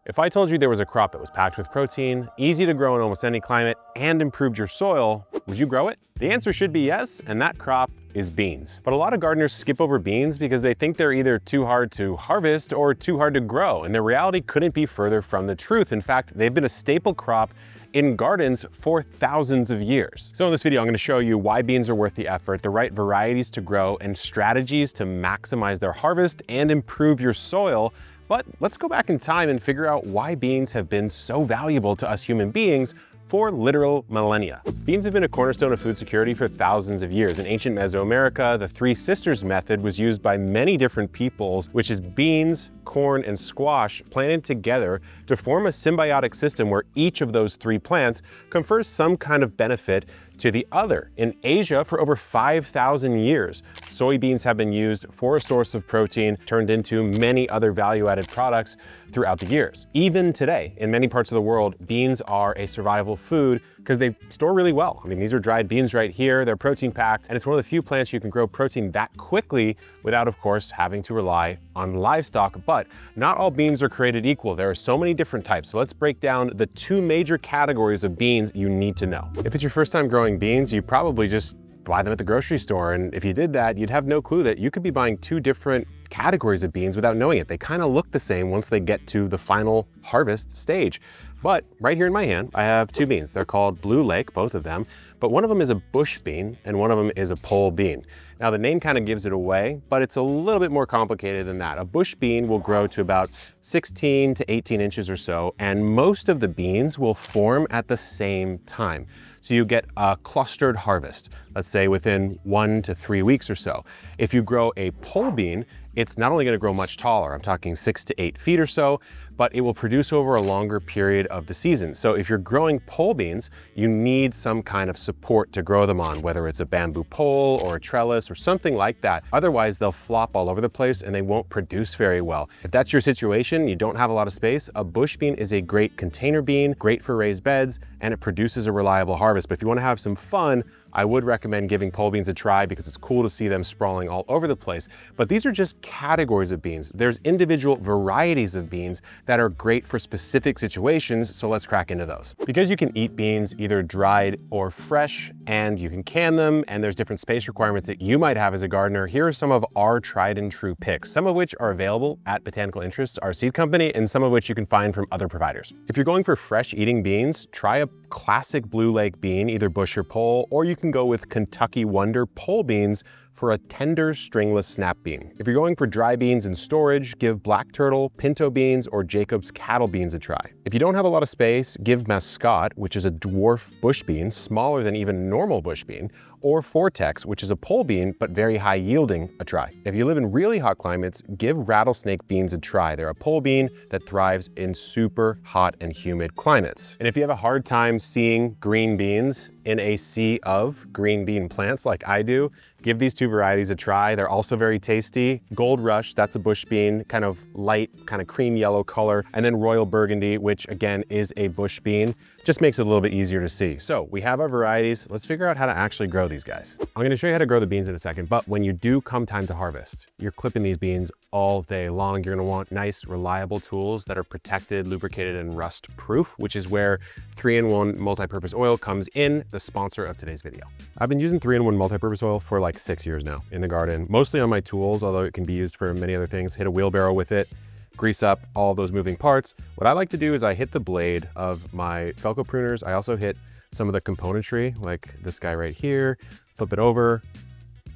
If I told you there was a crop that was packed with protein, easy to grow in almost any climate, and improved your soil, would you grow it? The answer should be yes, and that crop is beans. But a lot of gardeners skip over beans because they think they're either too hard to harvest or too hard to grow, and the reality couldn't be further from the truth. In fact, they've been a staple crop in gardens for thousands of years. So in this video, I'm gonna show you why beans are worth the effort, the right varieties to grow, and strategies to maximize their harvest and improve your soil. But let's go back in time and figure out why beans have been so valuable to us human beings for literal millennia. Beans have been a cornerstone of food security for thousands of years. In ancient Mesoamerica, the Three Sisters method was used by many different peoples, which is beans, corn, and squash planted together to form a symbiotic system where each of those three plants confers some kind of benefit to the other. In Asia, for over 5,000 years, soybeans have been used for a source of protein, turned into many other value-added products throughout the years. Even today, in many parts of the world, beans are a survival food because they store really well. I mean, these are dried beans right here, they're protein packed, and it's one of the few plants you can grow protein that quickly without, of course, having to rely on livestock. But not all beans are created equal. There are so many different types. So let's break down the two major categories of beans you need to know. If it's your first time growing beans, you probably just buy them at the grocery store. And if you did that, you'd have no clue that you could be buying two different categories of beans without knowing it. They kind of look the same once they get to the final harvest stage. But right here in my hand, I have two beans. They're called Blue Lake, both of them, but one of them is a bush bean and one of them is a pole bean. Now the name kind of gives it away, but it's a little bit more complicated than that. A bush bean will grow to about 16 to 18 inches or so, and most of the beans will form at the same time. So you get a clustered harvest, let's say within 1 to 3 weeks or so. If you grow a pole bean, it's not only gonna grow much taller, I'm talking 6 to 8 feet or so, but it will produce over a longer period of the season. So if you're growing pole beans, you need some kind of support to grow them on, whether it's a bamboo pole or a trellis or something like that. Otherwise, they'll flop all over the place and they won't produce very well. If that's your situation, you don't have a lot of space, a bush bean is a great container bean, great for raised beds, and it produces a reliable harvest. But if you wanna have some fun, I would recommend giving pole beans a try because it's cool to see them sprawling all over the place. But these are just categories of beans. There's individual varieties of beans that are great for specific situations, so let's crack into those. Because you can eat beans either dried or fresh, and you can can them, and there's different space requirements that you might have as a gardener, here are some of our tried and true picks, some of which are available at Botanical Interests, our seed company, and some of which you can find from other providers. If you're going for fresh eating beans, try a classic Blue Lake bean, either bush or pole, or you can go with Kentucky Wonder pole beans for a tender stringless snap bean. If you're going for dry beans in storage, give Black Turtle, Pinto beans, or Jacob's cattle beans a try. If you don't have a lot of space, give Mascot, which is a dwarf bush bean, smaller than even normal bush bean, or Vortex, which is a pole bean, but very high yielding, a try. If you live in really hot climates, give rattlesnake beans a try. They're a pole bean that thrives in super hot and humid climates. And if you have a hard time seeing green beans in a sea of green bean plants like I do, give these two varieties a try. They're also very tasty. Gold Rush, that's a bush bean, kind of light, kind of cream yellow color. And then Royal Burgundy, which again is a bush bean, just makes it a little bit easier to see. So we have our varieties. Let's figure out how to actually grow these guys. I'm gonna show you how to grow the beans in a second, but when you do come time to harvest, you're clipping these beans all day long. You're gonna want nice, reliable tools that are protected, lubricated, and rust proof, which is where 3-in-1 multi-purpose oil comes in, the sponsor of today's video. I've been using 3-in-1 multi-purpose oil for like 6 years now in the garden, mostly on my tools, although it can be used for many other things. Hit a wheelbarrow with it, grease up all those moving parts. What I like to do is I hit the blade of my Felco pruners. I also hit some of the componentry, like this guy right here, flip it over,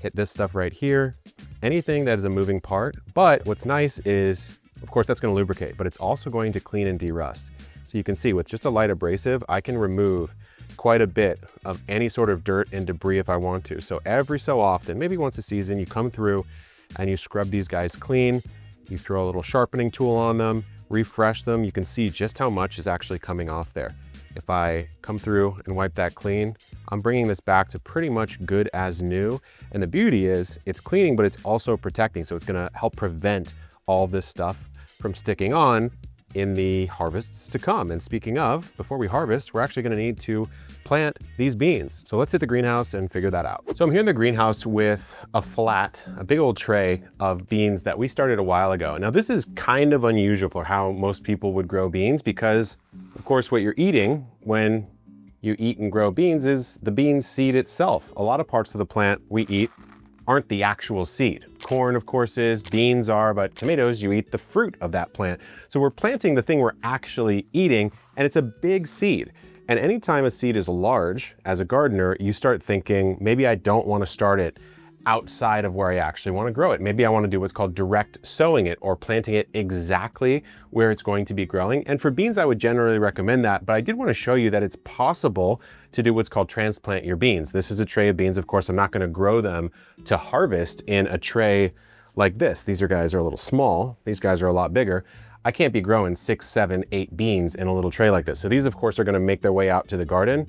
hit this stuff right here, anything that is a moving part. But what's nice is, of course, that's gonna lubricate, but it's also going to clean and de-rust. So you can see with just a light abrasive, I can remove quite a bit of any sort of dirt and debris if I want to. So every so often, maybe once a season, you come through and you scrub these guys clean. You throw a little sharpening tool on them, refresh them. You can see just how much is actually coming off there. If I come through and wipe that clean, I'm bringing this back to pretty much good as new. And the beauty is it's cleaning, but it's also protecting. So it's gonna help prevent all this stuff from sticking on in the harvests to come. And speaking of, before we harvest, we're actually gonna need to plant these beans. So let's hit the greenhouse and figure that out. So I'm here in the greenhouse with a big old tray of beans that we started a while ago. Now this is kind of unusual for how most people would grow beans because, of course, what you're eating when you eat and grow beans is the bean seed itself. A lot of parts of the plant we eat aren't the actual seed. Corn, of course, is, beans are, but tomatoes, you eat the fruit of that plant. So we're planting the thing we're actually eating, and it's a big seed. And anytime a seed is large, as a gardener, you start thinking, maybe I don't want to start it outside of where I actually want to grow it. Maybe I want to do what's called direct sowing it, or planting it exactly where it's going to be growing. And for beans, I would generally recommend that, but I did want to show you that it's possible to do what's called transplant your beans. This is a tray of beans. Of course, I'm not going to grow them to harvest in a tray like this. These guys are a little small. These guys are a lot bigger. I can't be growing 6, 7, 8 beans in a little tray like this. So these, of course, are going to make their way out to the garden.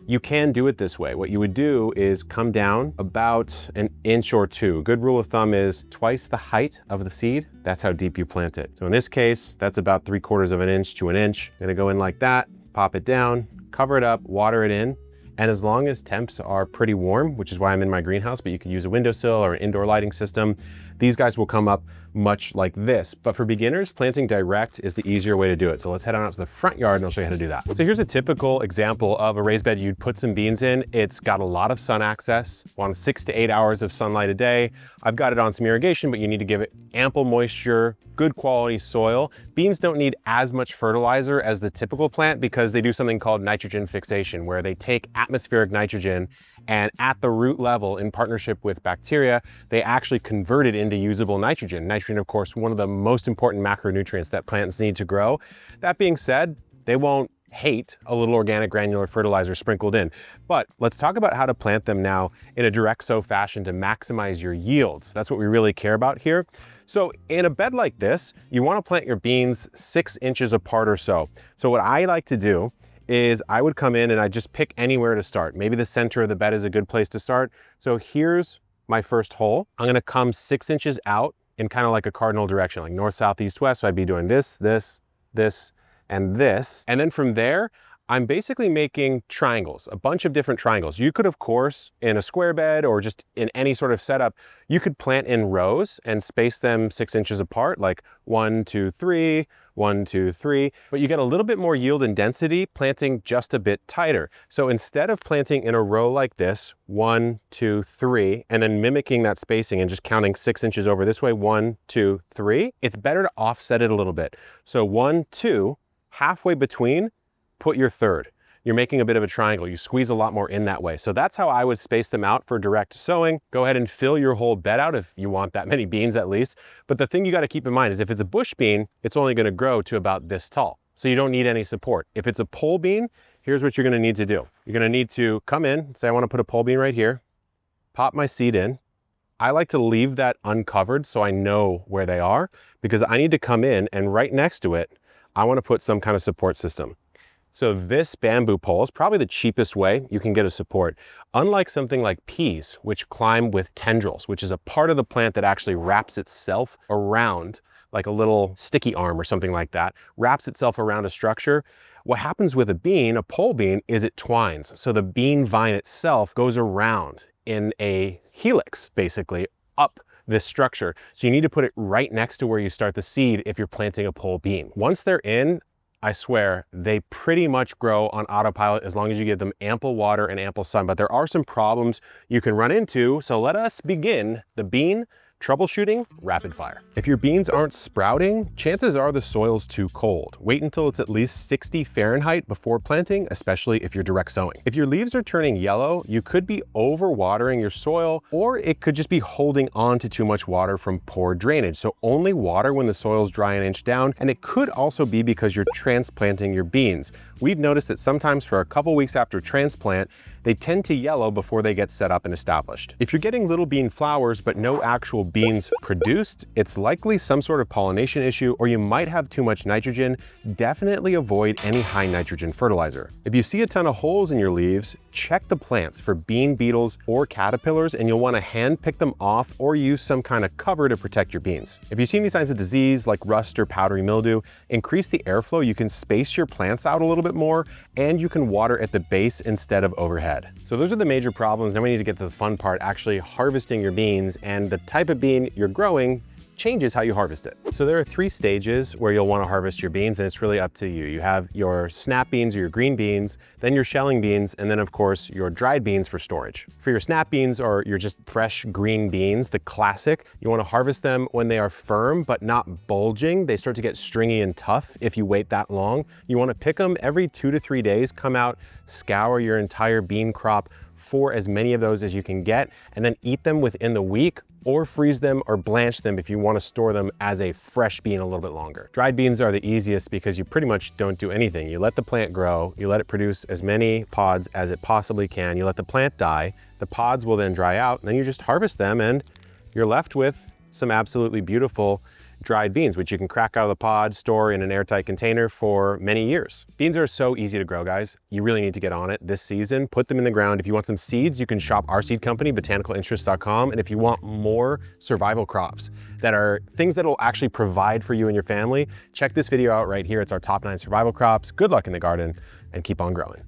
You can do it this way. What you would do is come down about an inch or two. A good rule of thumb is twice the height of the seed. That's how deep you plant it. So in this case, that's about 3/4 of an inch to an inch. Gonna go in like that, pop it down, cover it up, water it in. And as long as temps are pretty warm, which is why I'm in my greenhouse, but you could use a windowsill or an indoor lighting system, these guys will come up much like this. But for beginners, planting direct is the easier way to do it. So let's head on out to the front yard and I'll show you how to do that. So here's a typical example of a raised bed you'd put some beans in. It's got a lot of sun access, want 6 to 8 hours of sunlight a day. I've got it on some irrigation, but you need to give it ample moisture, good quality soil. Beans don't need as much fertilizer as the typical plant because they do something called nitrogen fixation, where they take atmospheric nitrogen and at the root level, in partnership with bacteria, they actually convert it into usable nitrogen. Nitrogen, of course, one of the most important macronutrients that plants need to grow. That being said, they won't hate a little organic granular fertilizer sprinkled in. But let's talk about how to plant them now in a direct sow fashion to maximize your yields. That's what we really care about here. So in a bed like this, you want to plant your beans 6 inches apart or so. So what I like to do is I would come in and I just pick anywhere to start. Maybe the center of the bed is a good place to start. So here's my first hole. I'm gonna come 6 inches out in kind of like a cardinal direction, like north, south, east, west. So I'd be doing this, this, this, and this. And then from there, I'm basically making triangles, a bunch of different triangles. You could, of course, in a square bed or just in any sort of setup, you could plant in rows and space them 6 inches apart, like 1, 2, 3, 1, 2, 3, but you get a little bit more yield and density planting just a bit tighter. So instead of planting in a row like this, 1, 2, 3, and then mimicking that spacing and just counting 6 inches over this way, 1, 2, 3, it's better to offset it a little bit. So 1, 2, halfway between, put your third. You're making a bit of a triangle. You squeeze a lot more in that way. So that's how I would space them out for direct sowing. Go ahead and fill your whole bed out if you want that many beans at least. But the thing you got to keep in mind is if it's a bush bean, it's only going to grow to about this tall. So you don't need any support. If it's a pole bean, here's what you're going to need to do. You're going to need to come in, say I want to put a pole bean right here, pop my seed in. I like to leave that uncovered so I know where they are, because I need to come in and right next to it, I want to put some kind of support system. So this bamboo pole is probably the cheapest way you can get a support. Unlike something like peas, which climb with tendrils, which is a part of the plant that actually wraps itself around, like a little sticky arm or something like that, wraps itself around a structure. What happens with a bean, a pole bean, is it twines. So the bean vine itself goes around in a helix, basically, up this structure. So you need to put it right next to where you start the seed if you're planting a pole bean. Once they're in, I swear, they pretty much grow on autopilot as long as you give them ample water and ample sun. But there are some problems you can run into. So let us begin the bean troubleshooting rapid fire. If your beans aren't sprouting, chances are the soil's too cold. Wait until it's at least 60 Fahrenheit before planting, especially if you're direct sowing. If your leaves are turning yellow, you could be overwatering your soil, or it could just be holding on to too much water from poor drainage. So only water when the soil's dry an inch down, and it could also be because you're transplanting your beans. We've noticed that sometimes for a couple weeks after transplant, they tend to yellow before they get set up and established. If you're getting little bean flowers but no actual beans produced, it's likely some sort of pollination issue, or you might have too much nitrogen. Definitely avoid any high nitrogen fertilizer. If you see a ton of holes in your leaves, check the plants for bean beetles or caterpillars, and you'll want to hand pick them off or use some kind of cover to protect your beans. If you see any signs of disease like rust or powdery mildew, increase the airflow. You can space your plants out a little bit more, and you can water at the base instead of overhead. So those are the major problems. Now we need to get to the fun part, actually harvesting your beans, and the type of bean you're growing changes how you harvest it. So there are 3 stages where you'll want to harvest your beans, and it's really up to you. You have your snap beans or your green beans, then your shelling beans, and then of course your dried beans for storage. For your snap beans or your just fresh green beans, the classic, you want to harvest them when they are firm but not bulging. They start to get stringy and tough if you wait that long. You want to pick them every 2 to 3 days, come out, scour your entire bean crop for as many of those as you can get, and then eat them within the week, or freeze them or blanch them if you want to store them as a fresh bean a little bit longer. Dried beans are the easiest because you pretty much don't do anything. You let the plant grow, you let it produce as many pods as it possibly can, you let the plant die, the pods will then dry out, and then you just harvest them, and you're left with some absolutely beautiful dried beans, which you can crack out of the pod, store in an airtight container for many years. Beans are so easy to grow, guys. You really need to get on it this season. Put them in the ground. If you want some seeds, you can shop our seed company, botanicalinterest.com. And if you want more survival crops that are things that will actually provide for you and your family, check this video out right here. It's our top 9 survival crops. Good luck in the garden, and keep on growing.